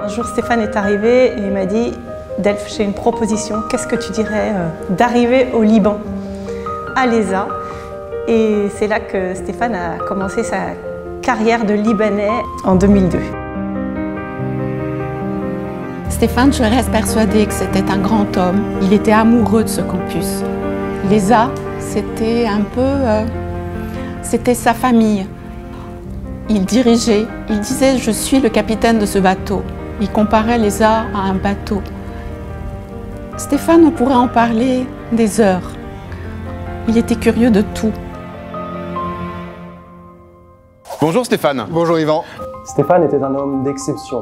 Un jour, Stéphane est arrivé et il m'a dit « Delph, j'ai une proposition, qu'est-ce que tu dirais d'arriver au Liban, à l'ESA ?» Et c'est là que Stéphane a commencé sa carrière de Libanais en 2002. Stéphane, je reste persuadée que c'était un grand homme. Il était amoureux de ce campus. L'ESA, c'était un peu... c'était sa famille. Il dirigeait, il disait « je suis le capitaine de ce bateau ». Il comparait l'ESA à un bateau. Stéphane, on pourrait en parler des heures. Il était curieux de tout. Bonjour Stéphane. Bonjour Yvan. Stéphane était un homme d'exception,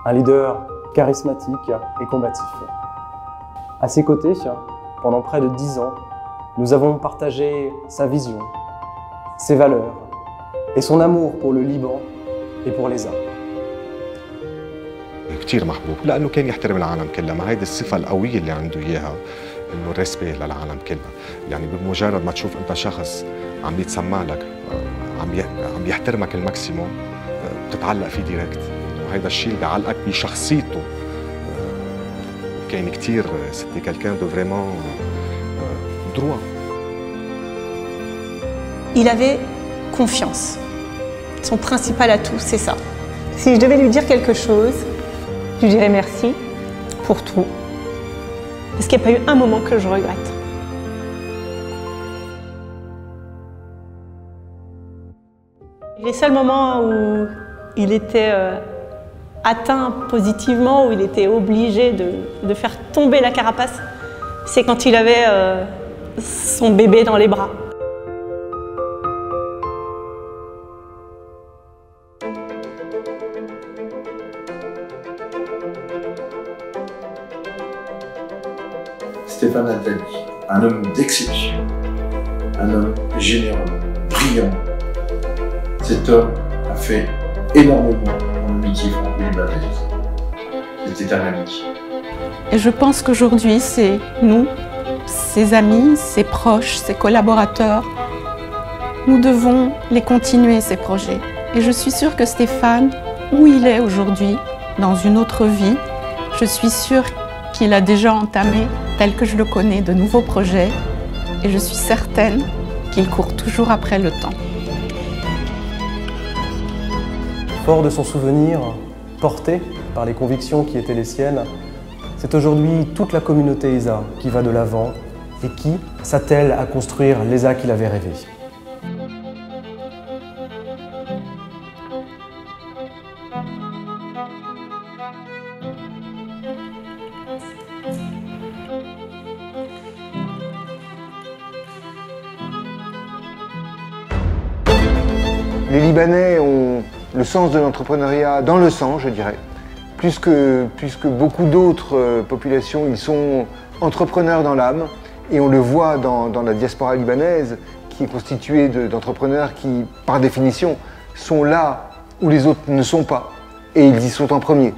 un leader charismatique et combatif. À ses côtés, pendant près de 10 ans, nous avons partagé sa vision, ses valeurs et son amour pour le Liban et pour l'ESA. كثير محبوب لأنه كان يحترم العالم كلها، ما هيدي الصفة القوية اللي عنده إياها، إنه الريسبي للعالم كلها، يعني بمجرد ما تشوف أنت شخص عم يتسمع لك، عم يحترمك الماكسيموم، بتتعلق فيه ديريكت، وهيدا الشيء اللي بيعلقك بشخصيته. كان كثير c'était quelqu'un de vraiment droit. Il avait confiance. Son principal atout, c'est ça. Si je devais lui dire quelque chose, je lui dirais merci pour tout. Parce qu'il n'y a pas eu un moment que je regrette. Les seuls moments où il était atteint positivement, où il était obligé de faire tomber la carapace, c'est quand il avait son bébé dans les bras. Stéphane Adali, un homme d'exception, un homme généreux, brillant. Cet homme a fait énormément en amitié franco-libanaise. C'était un ami. Et je pense qu'aujourd'hui, c'est nous, ses amis, ses proches, ses collaborateurs, nous devons les continuer, ces projets. Et je suis sûre que Stéphane, où il est aujourd'hui, dans une autre vie, je suis sûre qu'il a déjà entamé, tel que je le connais, de nouveaux projets. Et je suis certaine qu'il court toujours après le temps. Fort de son souvenir, porté par les convictions qui étaient les siennes, c'est aujourd'hui toute la communauté ESA qui va de l'avant et qui s'attelle à construire l'ESA qu'il avait rêvé. Les Libanais ont le sens de l'entrepreneuriat dans le sang, je dirais. Plus que beaucoup d'autres populations, ils sont entrepreneurs dans l'âme. Et on le voit dans la diaspora libanaise, qui est constituée d'entrepreneurs qui, par définition, sont là où les autres ne sont pas. Et ils y sont en premier.